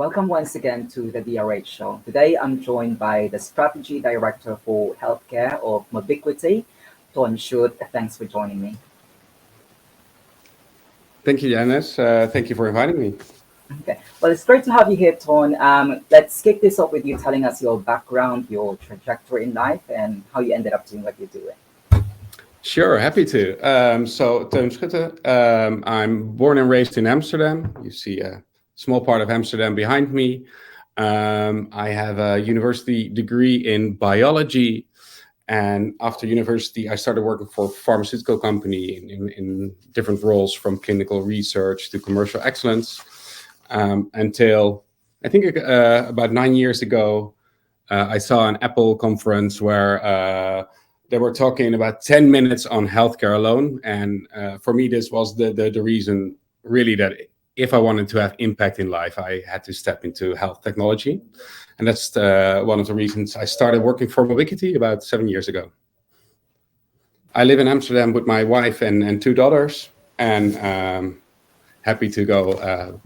Welcome once again to the DRH show. Today I'm joined by the Strategy Director for Healthcare of Mobiquity, Teun Schutte. Thanks for joining me. Thank you, Janice. Thank you for inviting me. Okay, well, it's great to have you here, Teun. Let's kick this off with you telling us your background, your trajectory in life, and how you ended up doing what you're doing. Sure, happy to. So, Teun Schutte, I'm born and raised in Amsterdam. You see a small part of Amsterdam behind me. I have a university degree in biology. And after university, I started working for a pharmaceutical company in different roles, from clinical research to commercial excellence, until I think about 9 years ago, I saw an Apple conference where they were talking about 10 minutes on healthcare alone. And for me, this was the reason really that if I wanted to have impact in life, I had to step into health technology. And that's one of the reasons I started working for Mobiquity about 7 years ago. I live in Amsterdam with my wife and 2 daughters, and happy to go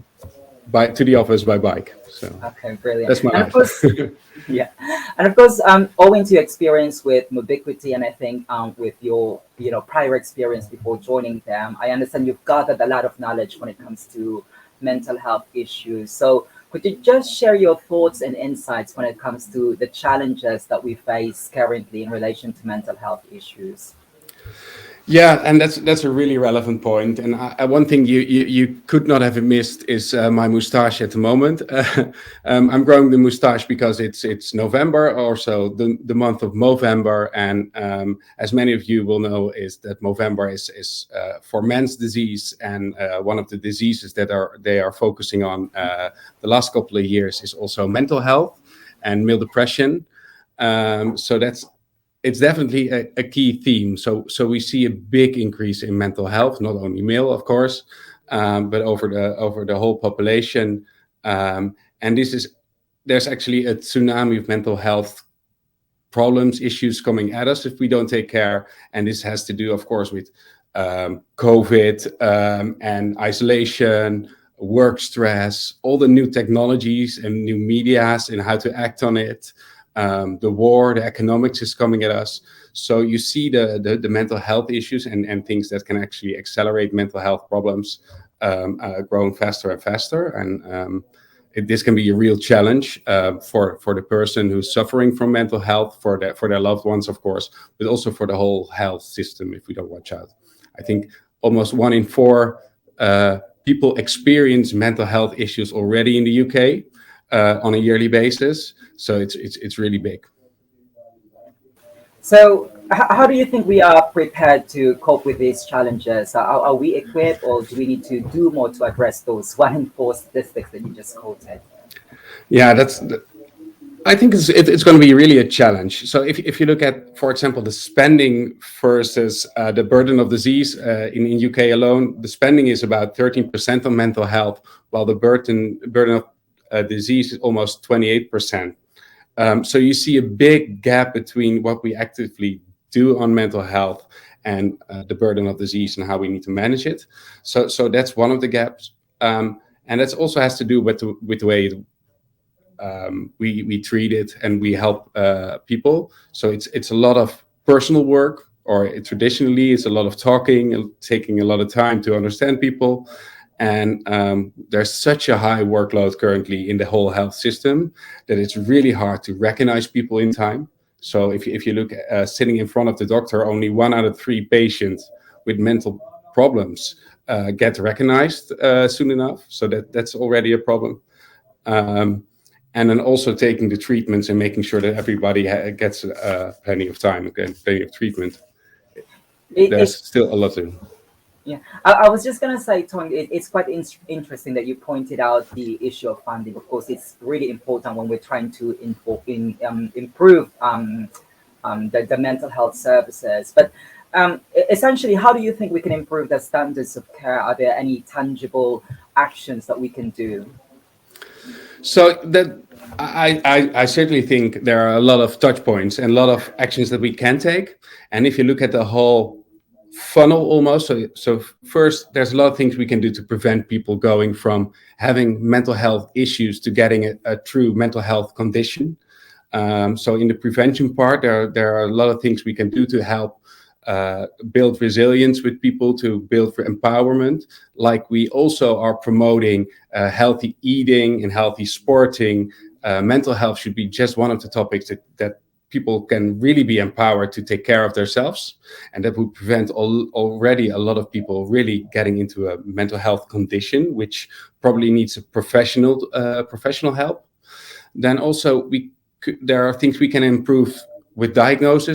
to the office by bike. So Okay, brilliant. that's my And of life. course, yeah, and of course, owing to your experience with Mobiquity, and I think with your prior experience before joining them, I understand you've gathered a lot of knowledge when it comes to mental health issues. So could you just share your thoughts and insights when it comes to the challenges that we face currently in relation to mental health issues? Yeah, and that's a really relevant point. And one thing you could not have missed is my moustache at the moment. I'm growing the moustache because it's November, also the month of Movember, and as many of you will know, is that Movember is for men's disease, and one of the diseases that they are focusing on the last couple of years is also mental health and male depression. So it's definitely a key theme. So we see a big increase in mental health, not only male, of course, but over the whole population. And there's actually a tsunami of mental health problems, issues coming at us if we don't take care. And this has to do, of course, with COVID and isolation, work stress, all the new technologies and new medias and how to act on it. The war, the economics is coming at us. So you see the mental health issues and things that can actually accelerate mental health problems growing faster and faster. And this can be a real challenge for the person who's suffering from mental health, for their loved ones, of course, but also for the whole health system if we don't watch out. I think almost 1 in 4 people experience mental health issues already in the UK. On a yearly basis, so it's really big. So, how do you think we are prepared to cope with these challenges? Are we equipped, or do we need to do more to address those 1 in 4 statistics that you just quoted? Yeah, I think it's going to be really a challenge. So if you look at, for example, the spending versus the burden of disease in UK alone, the spending is about 13% on mental health, while the burden of disease is almost 28%. So you see a big gap between what we actively do on mental health and the burden of disease and how we need to manage it. So that's one of the gaps, and that also has to do with the way we treat it and we help people. So it's a lot of personal work, or traditionally it's a lot of talking and taking a lot of time to understand people. And there's such a high workload currently in the whole health system that it's really hard to recognize people in time. So if you look sitting in front of the doctor, only 1 out of 3 patients with mental problems get recognized soon enough. So that's already a problem. And then also taking the treatments and making sure that everybody gets plenty of time, again, plenty of treatment. There's still a lot to do. Yeah, I was just gonna say, Tony, it's quite interesting that you pointed out the issue of funding. Of course, it's really important when we're trying to improve the mental health services. But essentially, how do you think we can improve the standards of care? Are there any tangible actions that we can do? So that I certainly think there are a lot of touch points and a lot of actions that we can take. And if you look at the whole funnel almost. So first, there's a lot of things we can do to prevent people going from having mental health issues to getting a true mental health condition. So in the prevention part, there are a lot of things we can do to help build resilience with people, to build for empowerment. Like we also are promoting healthy eating and healthy sporting. Mental health should be just one of the topics that people can really be empowered to take care of themselves, and that would prevent already a lot of people really getting into a mental health condition, which probably needs a professional help. Then also there are things we can improve with diagnose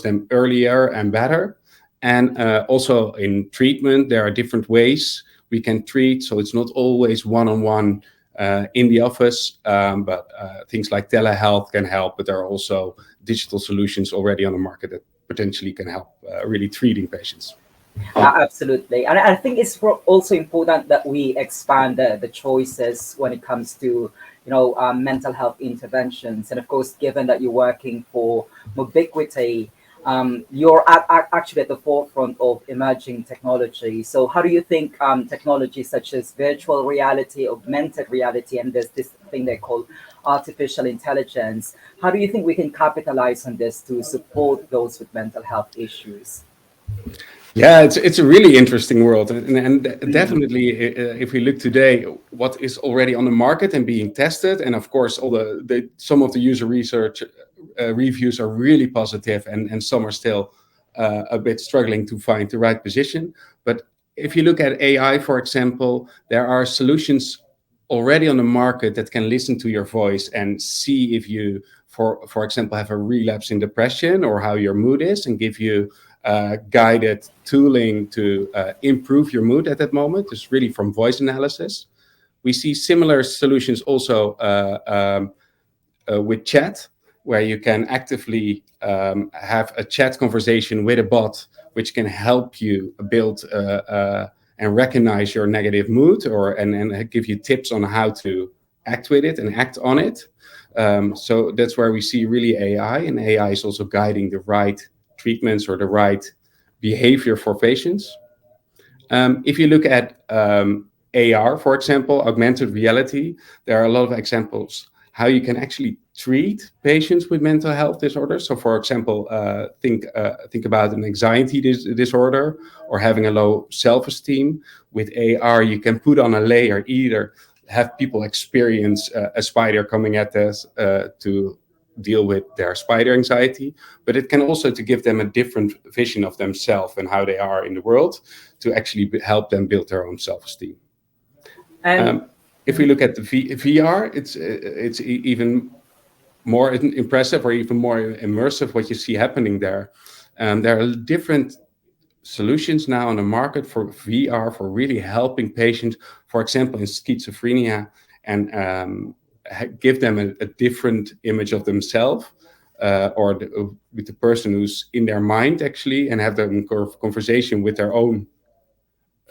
them earlier and better. And also in treatment, there are different ways we can treat. So it's not always one-on-one in the office, but things like telehealth can help. But there are also digital solutions already on the market that potentially can help really treating patients. Absolutely. And I think it's also important that we expand the choices when it comes to, mental health interventions. And of course, given that you're working for Mobiquity, you're actually at the forefront of emerging technology. So how do you think technology such as virtual reality, augmented reality, and there's this thing they call artificial intelligence, how do you think we can capitalize on this to support those with mental health issues? Yeah, it's a really interesting world, and definitely if we look today, what is already on the market and being tested, and of course, all some of the user research reviews are really positive, and some are still a bit struggling to find the right position. But if you look at AI, for example, there are solutions already on the market that can listen to your voice and see if you, for example, have a relapse in depression or how your mood is, and give you guided tooling to improve your mood at that moment. It's really from voice analysis. We see similar solutions also with chat, where you can actively have a chat conversation with a bot, which can help you build and recognize your negative mood, and give you tips on how to act with it and act on it. So that's where we see really AI, and AI is also guiding the right treatments or the right behavior for patients. If you look at AR, for example, augmented reality, there are a lot of examples how you can actually treat patients with mental health disorders. So, for example, think about an anxiety disorder or having a low self-esteem. With AR, you can put on a layer, either have people experience a spider coming at us to deal with their spider anxiety, but it can also to give them a different vision of themselves and how they are in the world, to actually help them build their own self-esteem. And If we look at the VR, it's even more impressive or even more immersive what you see happening there. There are different solutions now on the market for VR for really helping patients, for example, in schizophrenia, and give them a different image of themselves, with the person who's in their mind actually, and have them conversation with their own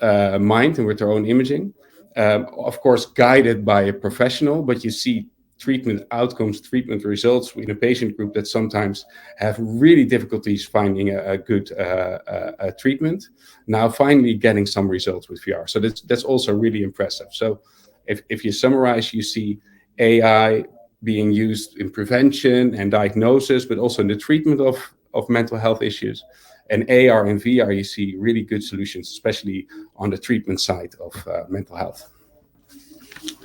mind and with their own imaging. Of course, guided by a professional, but you see treatment outcomes, treatment results in a patient group that sometimes have really difficulties finding a good treatment. Now, finally getting some results with VR. So that's also really impressive. So if you summarize, you see AI being used in prevention and diagnosis, but also in the treatment of mental health issues. And AR and VR, you see really good solutions, especially on the treatment side of mental health.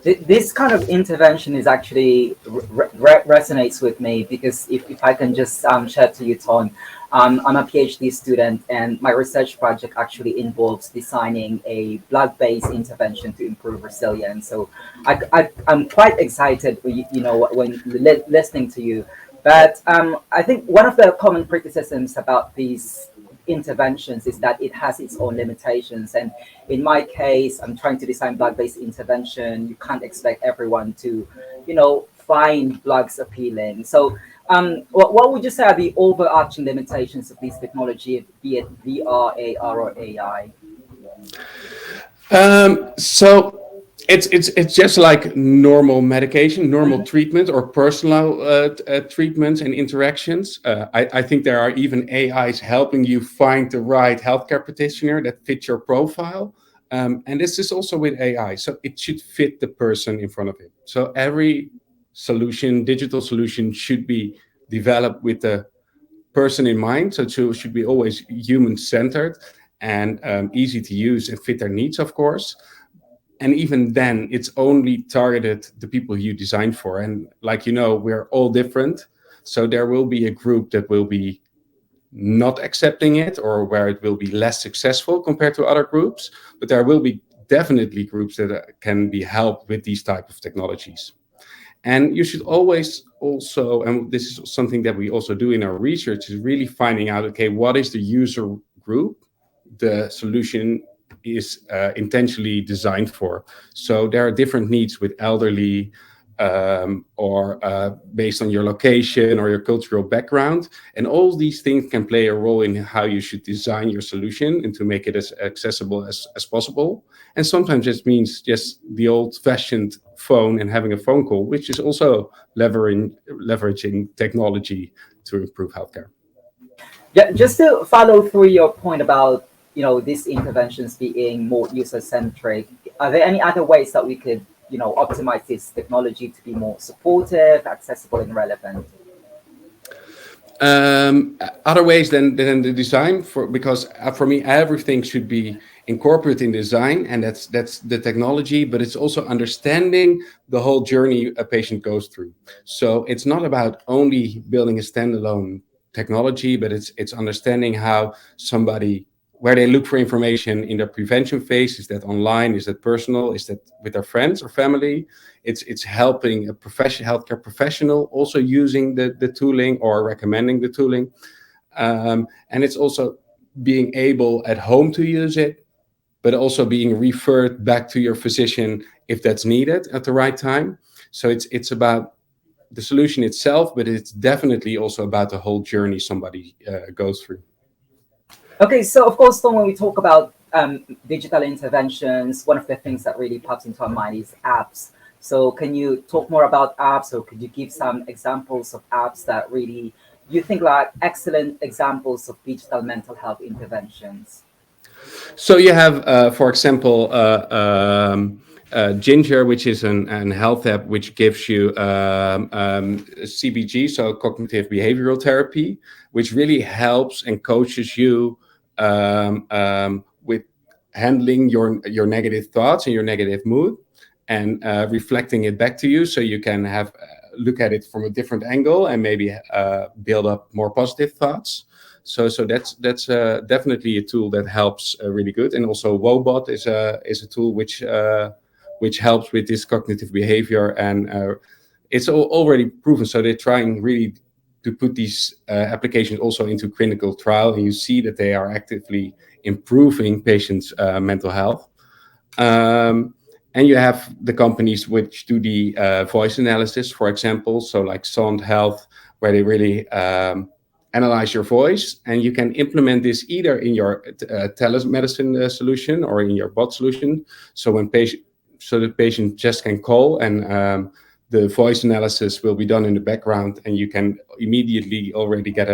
this kind of intervention is actually resonates with me, because if I can just share to you, Teun, I'm a PhD student, and my research project actually involves designing a blood-based intervention to improve resilience. So I'm quite excited, when listening to you. But I think one of the common criticisms about these interventions is that it has its own limitations. And in my case, I'm trying to design blood-based intervention. You can't expect everyone to, find blogs appealing. So what would you say are the overarching limitations of these technology, be it VR, AR, or AI? So It's just like normal medication, normal treatment, or personal treatments and interactions. I think there are even AIs helping you find the right healthcare practitioner that fits your profile. And this is also with AI, so it should fit the person in front of it. So every solution, digital solution, should be developed with the person in mind. So it should be always human centered and easy to use and fit their needs, of course. And even then, it's only targeted the people you design for. And like, we're all different, so there will be a group that will be not accepting it, or where it will be less successful compared to other groups, but there will be definitely groups that can be helped with these type of technologies. And you should always also, and this is something that we also do in our research, is really finding out, okay, what is the user group the solution is intentionally designed for. So there are different needs with elderly, or based on your location or your cultural background. And all these things can play a role in how you should design your solution and to make it as accessible as possible. And sometimes it means just the old-fashioned phone and having a phone call, which is also leveraging technology to improve healthcare. Yeah, just to follow through your point about these interventions being more user centric, are there any other ways that we could optimize this technology to be more supportive, accessible, and relevant? Other ways than the design, because for me everything should be incorporated in design, and that's the technology, but it's also understanding the whole journey a patient goes through. So it's not about only building a standalone technology, but it's understanding how somebody, where they look for information in their prevention phase. Is that online? Is that personal? Is that with their friends or family? It's helping a healthcare professional also using the tooling or recommending the tooling. And it's also being able at home to use it, but also being referred back to your physician if that's needed at the right time. So it's about the solution itself, but it's definitely also about the whole journey somebody goes through. Okay, so of course, Tom, when we talk about digital interventions, one of the things that really pops into our mind is apps. So can you talk more about apps, or could you give some examples of apps that really you think like excellent examples of digital mental health interventions? So you have, for example, Ginger, which is an health app which gives you CBG, so cognitive behavioral therapy, which really helps and coaches you with handling your negative thoughts and your negative mood, and reflecting it back to you, so you can have look at it from a different angle and maybe build up more positive thoughts. So that's definitely a tool that helps really good. And also Wobot is a tool which helps with this cognitive behavior, and it's already proven. So they're trying really to put these applications also into clinical trial, and you see that they are actively improving patients' mental health. And you have the companies which do the voice analysis, for example, so like Sound Health, where they really analyze your voice, and you can implement this either in your telemedicine solution or in your bot solution. So the patient just can call, and the voice analysis will be done in the background, and you can immediately already get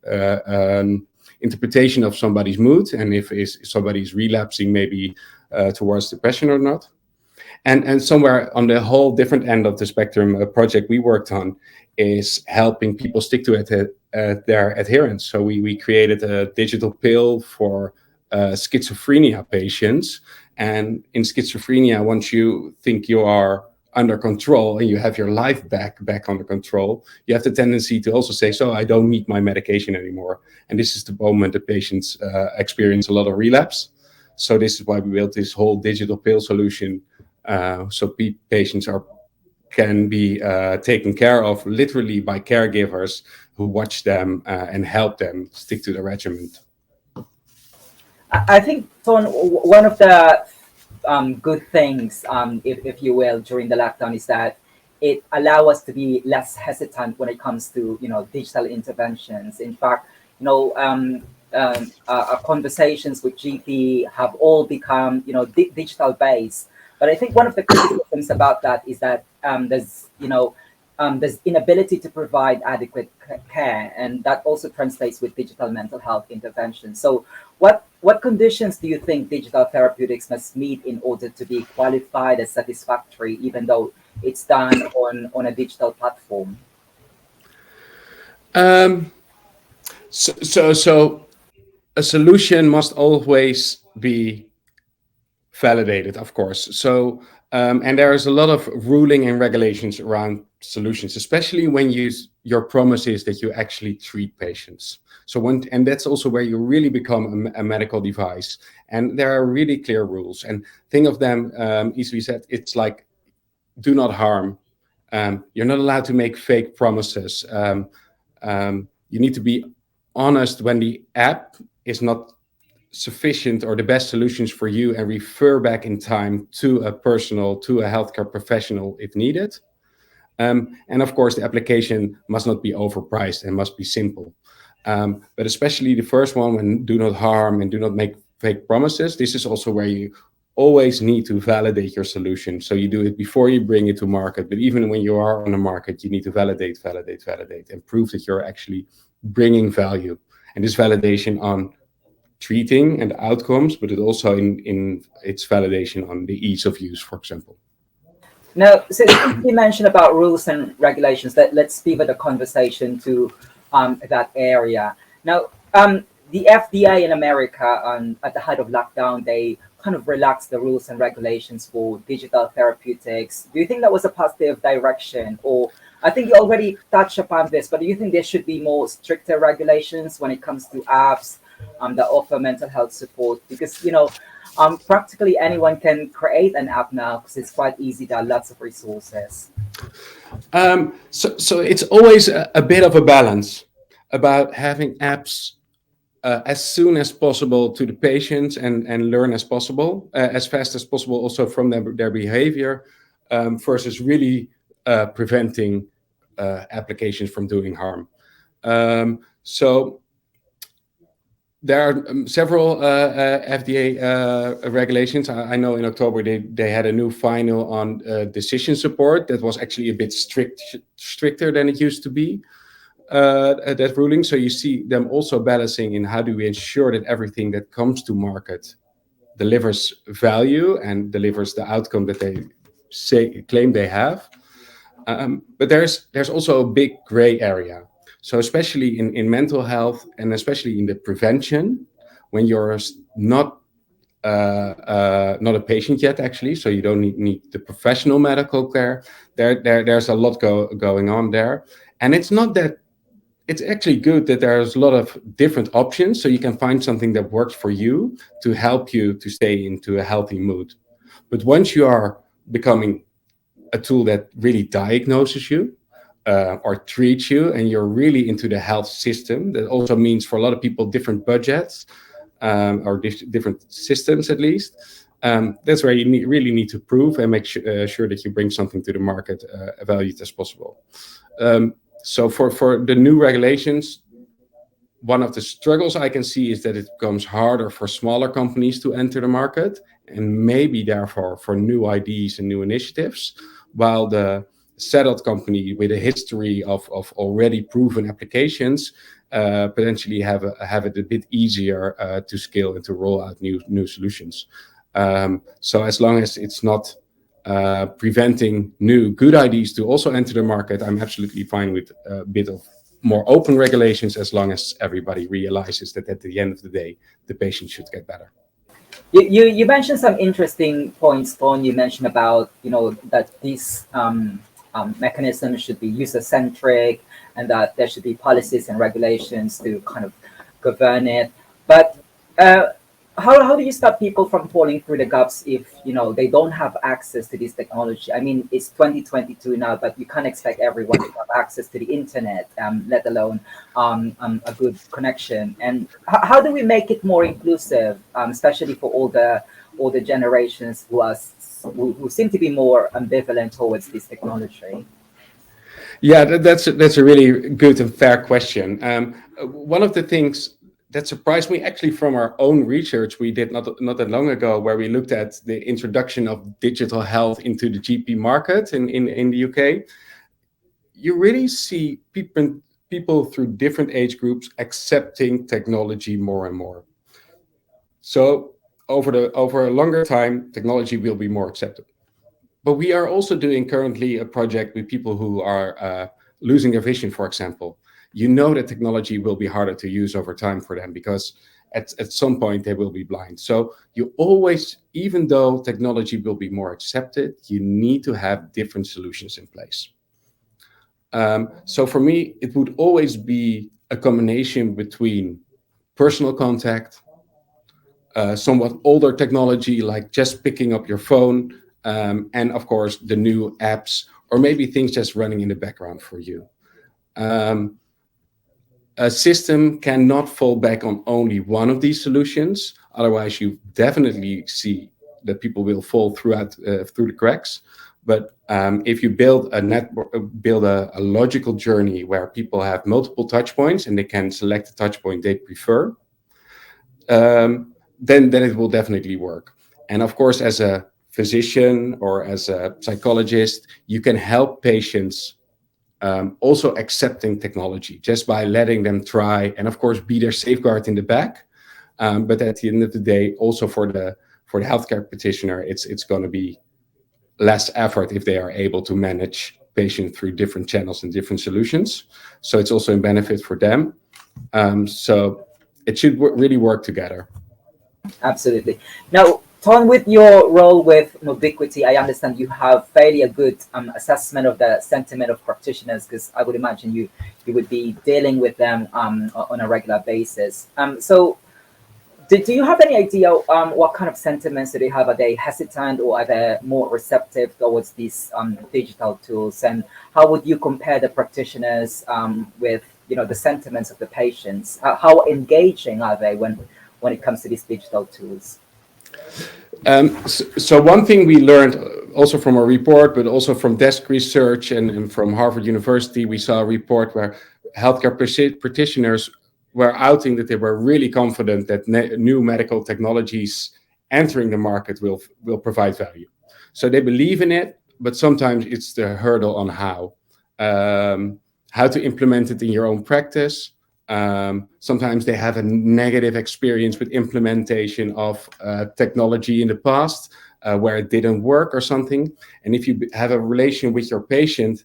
an interpretation of somebody's mood, and if somebody is relapsing maybe towards depression or not. And somewhere on the whole different end of the spectrum, a project we worked on is helping people stick to their adherence. So we created a digital pill for schizophrenia patients. And in schizophrenia, once you think you are under control and you have your life back under control, you have the tendency to also say, so I don't need my medication anymore. And this is the moment the patients experience a lot of relapse. So this is why we built this whole digital pill solution. So patients can be taken care of literally by caregivers who watch them and help them stick to the regimen. I think, Ton, one of the good things, if you will, during the lockdown is that it allow us to be less hesitant when it comes to digital interventions. In fact, our conversations with GP have all become digital based. But I think one of the criticisms about that is that there's inability to provide adequate care, and that also translates with digital mental health intervention. So, what conditions do you think digital therapeutics must meet in order to be qualified as satisfactory, even though it's done on a digital platform? Um, so a solution must always be validated, of course. So, and there is a lot of ruling and regulations around solutions, especially when your promise is that you actually treat patients. So and that's also where you really become a medical device. And there are really clear rules. And think of them, easily said, it's like do not harm. You're not allowed to make fake promises. You need to be honest when the app is not sufficient or the best solutions for you, and refer back in time to a healthcare professional if needed. And of course, the application must not be overpriced and must be simple. But especially the first one, when do not harm and do not make fake promises, this is also where you always need to validate your solution. So you do it before you bring it to market, but even when you are on the market, you need to validate, and prove that you're actually bringing value. And this validation on treating and outcomes, but it also in its validation on the ease of use, for example. Now, since you mentioned about rules and regulations, let's pivot the conversation to that area. Now, the FDA in America, at the height of lockdown, they kind of relaxed the rules and regulations for digital therapeutics. Do you think that was a positive direction? Or I think you already touched upon this, but do you think there should be more stricter regulations when it comes to apps that offer mental health support? Because, practically anyone can create an app now because it's quite easy. There are lots of resources. So it's always a bit of a balance about having apps as soon as possible to the patients, and learn as fast as possible also from their behavior, versus really preventing applications from doing harm. So there are several FDA regulations. I know in October they had a new final on decision support that was actually a bit stricter than it used to be, that ruling. So you see them also balancing in how do we ensure that everything that comes to market delivers value and delivers the outcome that they claim they have. But there's also a big gray area. So especially in mental health, and especially in the prevention, when you're not a patient yet, actually, so you don't need the professional medical care. There's a lot going on there, and it's not that. It's actually good that there's a lot of different options, so you can find something that works for you to help you to stay into a healthy mood. But once you are becoming a tool that really diagnoses you, or treats you, and you're really into the health system, that also means for a lot of people different budgets, or different systems at least. That's where you really need to prove and make sure that you bring something to the market valued as possible. So for the new regulations, one of the struggles I can see is that it becomes harder for smaller companies to enter the market, and maybe therefore for new ideas and new initiatives, while the settled company with a history of already proven applications potentially have it a bit easier to scale and to roll out new solutions. So as long as it's not preventing new good ideas to also enter the market, I'm absolutely fine with a bit of more open regulations, as long as everybody realizes that at the end of the day, the patient should get better. You mentioned some interesting points, Paul. You mentioned about that these mechanisms should be user centric, and that there should be policies and regulations to kind of govern it. But how do you stop people from falling through the gaps if they don't have access to this technology? I mean, it's 2022 now, but you can't expect everyone to have access to the internet, let alone a good connection. And how do we make it more inclusive, especially for all the generations who seem to be more ambivalent towards this technology? Yeah, that's a really good and fair question. One of the things that surprised me actually from our own research we did not that long ago, where we looked at the introduction of digital health into the GP market in the UK. You really see people through different age groups accepting technology more and more. So over a longer time, technology will be more accepted. But we are also doing currently a project with people who are losing their vision, for example. You know that technology will be harder to use over time for them because at some point they will be blind. So you always, even though technology will be more accepted, you need to have different solutions in place. So for me, it would always be a combination between personal contact, somewhat older technology like just picking up your phone, and of course the new apps or maybe things just running in the background for you. Um, a system cannot fall back on only one of these solutions. Otherwise, you definitely see that people will fall through the cracks. But if you build a network, build a logical journey where people have multiple touch points and they can select the touch point they prefer, then it will definitely work. And of course, as a physician or as a psychologist, you can help patients also accepting technology just by letting them try, and of course be their safeguard in the back. But at the end of the day, also for the healthcare practitioner, it's going to be less effort if they are able to manage patients through different channels and different solutions. So it's also a benefit for them. So it should really work together. Absolutely. Now, Ton, with your role with Mobiquity, I understand you have fairly a good assessment of the sentiment of practitioners, because I would imagine you would be dealing with them on a regular basis. So, do you have any idea what kind of sentiments do they have? Are they hesitant or are they more receptive towards these digital tools? And how would you compare the practitioners with the sentiments of the patients? How engaging are they when it comes to these digital tools? So one thing we learned also from a report, but also from desk research and from Harvard University, we saw a report where healthcare practitioners were outing that they were really confident that new medical technologies entering the market will provide value. So they believe in it, but sometimes it's the hurdle on how to implement it in your own practice. Sometimes they have a negative experience with implementation of technology in the past where it didn't work or something. And if you have a relation with your patient,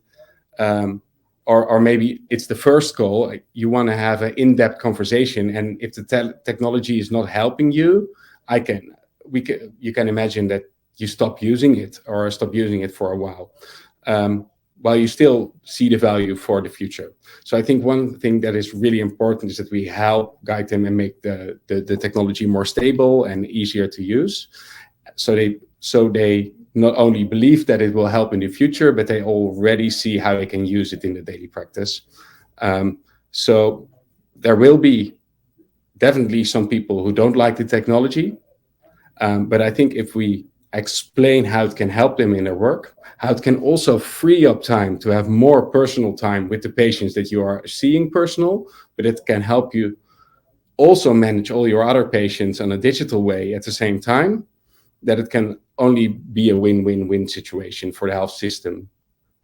or maybe it's the first call, you want to have an in-depth conversation. And if the technology is not helping you, you can imagine that you stop using it or stop using it for a while you still see the value for the future. So I think one thing that is really important is that we help guide them and make the technology more stable and easier to use. So they not only believe that it will help in the future, but they already see how they can use it in the daily practice. So there will be definitely some people who don't like the technology, but I think if we explain how it can help them in their work, how it can also free up time to have more personal time with the patients that you are seeing personal, but it can help you also manage all your other patients in a digital way at the same time, that it can only be a win-win-win situation for the health system,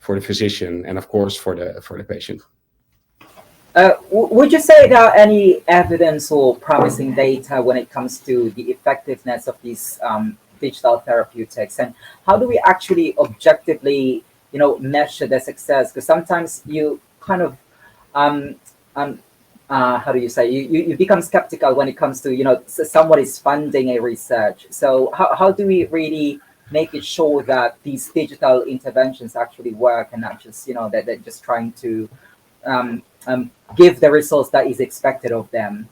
for the physician, and of course for the patient. Would you say there are any evidence or promising data when it comes to the effectiveness of these digital therapeutics, and how do we actually objectively, measure the success? Because sometimes you kind of, um, um, how do you say, you become skeptical when it comes to, someone is funding a research. So how do we really make it sure that these digital interventions actually work and not just, that they're just trying to um, give the results that is expected of them?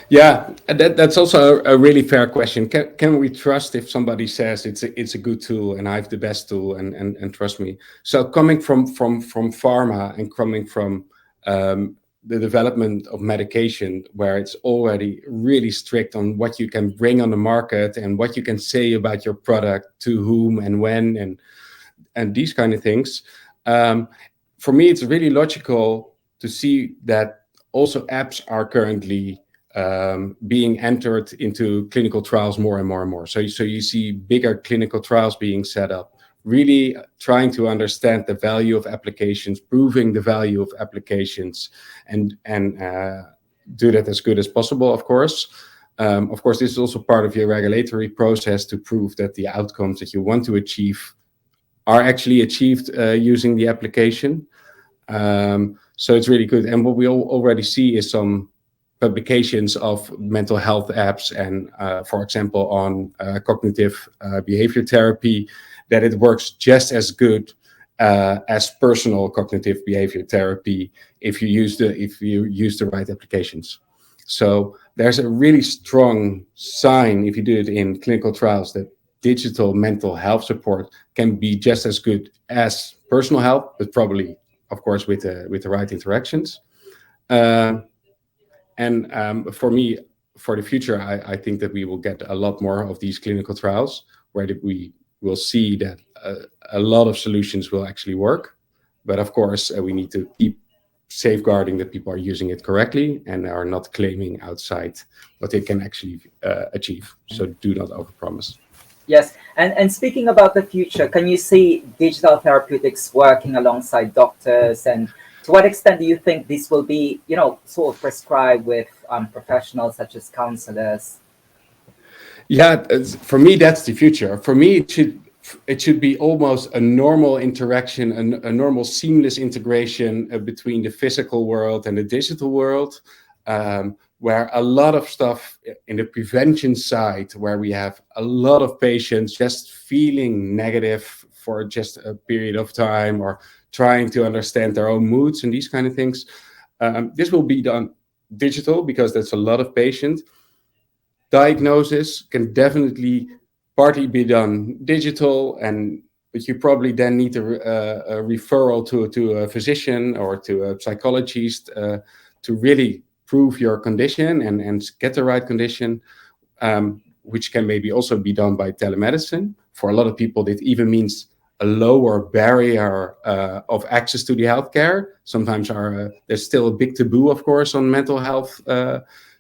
Yeah, that's also a really fair question. Can we trust if somebody says it's a good tool and I have the best tool and trust me? So coming from pharma and coming from the development of medication, where it's already really strict on what you can bring on the market and what you can say about your product to whom and when and these kind of things. For me, it's really logical to see that also apps are currently being entered into clinical trials more and more and more. So you see bigger clinical trials being set up, really trying to understand the value of applications, proving the value of applications, and do that as good as possible, of course. Of course, this is also part of your regulatory process to prove that the outcomes that you want to achieve are actually achieved using the application. So it's really good. And what we already see is some publications of mental health apps and, for example, on cognitive behavior therapy, that it works just as good as personal cognitive behavior therapy if you use the right applications. So there's a really strong sign, if you do it in clinical trials, that digital mental health support can be just as good as personal help, but probably, of course, with the right interactions. For me, for the future, I think that we will get a lot more of these clinical trials where we will see that a lot of solutions will actually work. But of course, we need to keep safeguarding that people are using it correctly and are not claiming outside what they can actually achieve. So do not overpromise. Yes, and speaking about the future, can you see digital therapeutics working alongside doctors, and to what extent do you think this will be, sort of prescribed with professionals such as counselors? Yeah, for me, that's the future. For me, it should be almost a normal interaction, a normal seamless integration between the physical world and the digital world, where a lot of stuff in the prevention side, where we have a lot of patients just feeling negative for just a period of time or trying to understand their own moods and these kind of things. This will be done digital because that's a lot of patients. Diagnosis can definitely partly be done digital, but you probably then need a referral to a physician or to a psychologist to really prove your condition and get the right condition, which can maybe also be done by telemedicine. For a lot of people, that even means a lower barrier of access to the healthcare. Sometimes there's still a big taboo, of course, on mental health.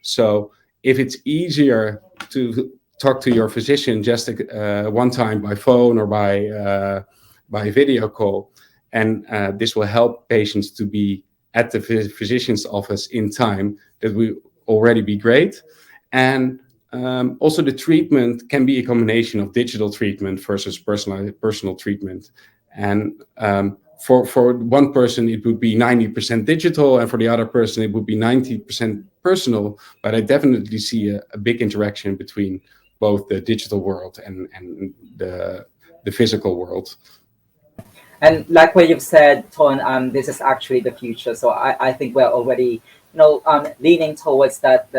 So if it's easier to talk to your physician just one time by phone or by video call, and this will help patients to be at the physician's office in time, that will already be great. And also the treatment can be a combination of digital treatment versus personal treatment. And for one person, it would be 90% digital, and for the other person, it would be 90% personal. But I definitely see a big interaction between both the digital world and the physical world. And like what you've said, Ton, this is actually the future. So I think we're already, leaning towards that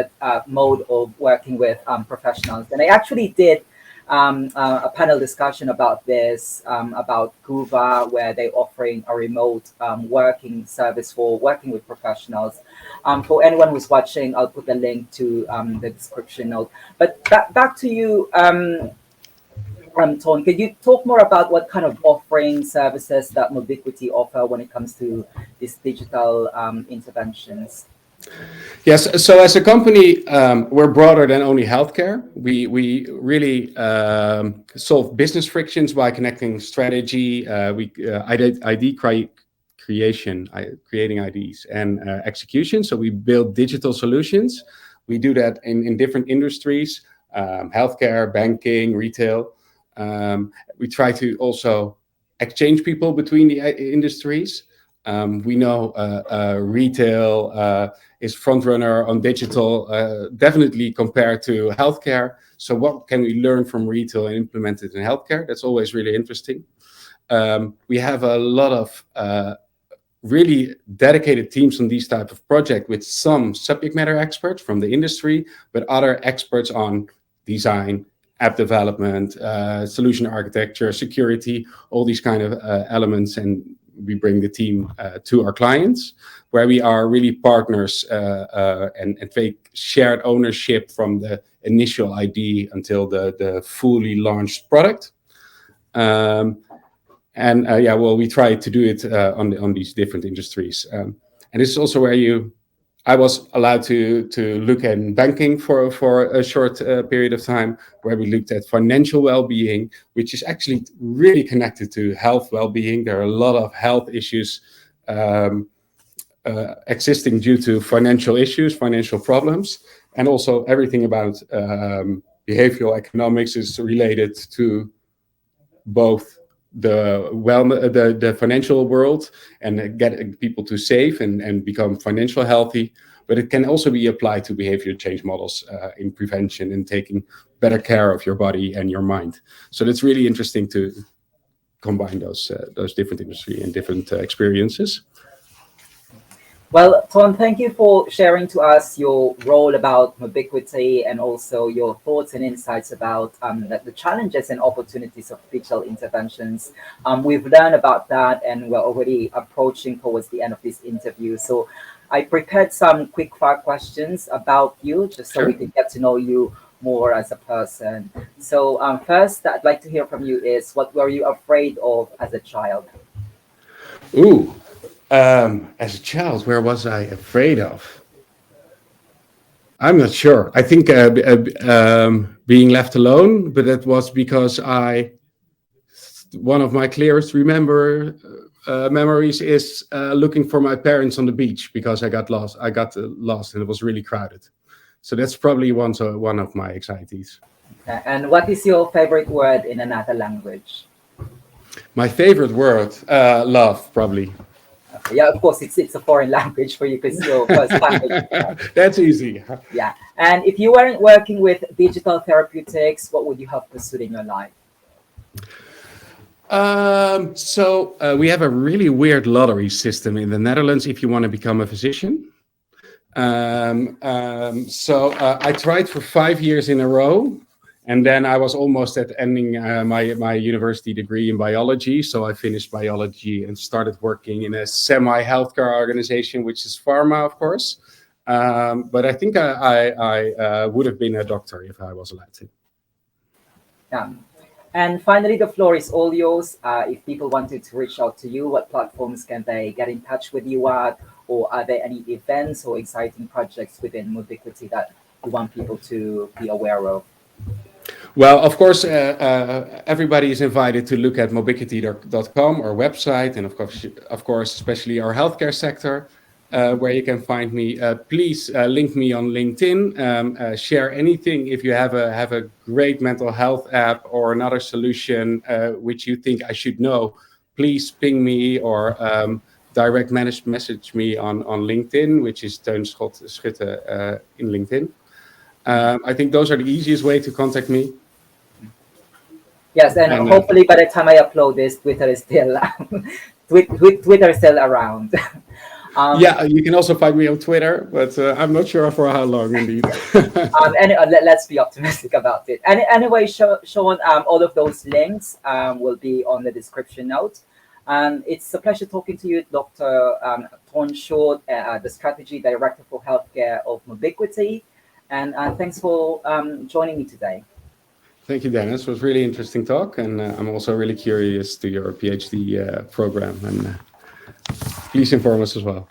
mode of working with professionals. And I actually did a panel discussion about this, about Guva, where they're offering a remote working service for working with professionals. For anyone who's watching, I'll put the link to the description note. But back to you, Ton, could you talk more about what kind of offering services that Mobiquity offer when it comes to these digital interventions? Yes, so as a company, we're broader than only healthcare. We really solve business frictions by connecting strategy, ID creation, creating IDs, and execution. So we build digital solutions. We do that in different industries, healthcare, banking, retail. We try to also exchange people between the industries. We know retail is front runner on digital, definitely compared to healthcare. So what can we learn from retail and implement it in healthcare? That's always really interesting. We have a lot of really dedicated teams on these type of projects, with some subject matter experts from the industry, but other experts on design, app development, solution architecture, security, all these kind of elements. And we bring the team to our clients, where we are really partners and take shared ownership from the initial ID until the fully launched product. We try to do it on these different industries. And this is also where I was allowed to look at banking for a short period of time, where we looked at financial well-being, which is actually really connected to health well-being. There are a lot of health issues um, existing due to financial issues, financial problems, and also everything about behavioral economics is related to both the financial world and get people to save and become financial healthy, but it can also be applied to behavior change models in prevention and taking better care of your body and your mind. So that's really interesting to combine those different industry and different experiences. Well, Tom, thank you for sharing to us your role about Mobiquity and also your thoughts and insights about the challenges and opportunities of digital interventions. We've learned about that and we're already approaching towards the end of this interview. So I prepared some quick fire questions about you just so we Sure. can get to know you more as a person. So first, I'd like to hear from you is what were you afraid of as a child? Ooh, as a child, where was I afraid of? I'm not sure. I think being left alone, but that was because one of my clearest memories is looking for my parents on the beach because I got lost. I got lost, and it was really crowded. So that's probably one of my anxieties. And what is your favorite word in another language? My favorite word, love, probably. Yeah, of course, it's a foreign language for you because your first language. That's easy. Yeah, and if you weren't working with digital therapeutics, what would you have pursued in your life? We have a really weird lottery system in the Netherlands if you want to become a physician. I tried for 5 years in a row, and then I was almost at ending my university degree in biology. So I finished biology and started working in a semi-healthcare organization, which is pharma, of course. But I think I would have been a doctor if I was allowed to. Um, and finally, the floor is all yours. If people wanted to reach out to you, what platforms can they get in touch with you at? Or are there any events or exciting projects within Mobiquity that you want people to be aware of? Well, of course, everybody is invited to look at mobiquity.com, our website, and of course, especially our healthcare sector, where you can find me. Please link me on LinkedIn. Share anything if you have a great mental health app or another solution which you think I should know. Please ping me or direct message me on LinkedIn, which is Teun Schutte in LinkedIn. I think those are the easiest way to contact me. Yes, and And hopefully by the time I upload this, Twitter is still Twitter is still around. yeah, you can also find me on Twitter, but I'm not sure for how long indeed. And let's be optimistic about it. Anyway, Sean, all of those links will be on the description note. It's a pleasure talking to you, Dr. Teun Schutte, the Strategy Director for Healthcare of Mobiquity. And thanks for joining me today. Thank you, Dennis. It was really interesting talk, and I'm also really curious to your PhD program, and please inform us as well.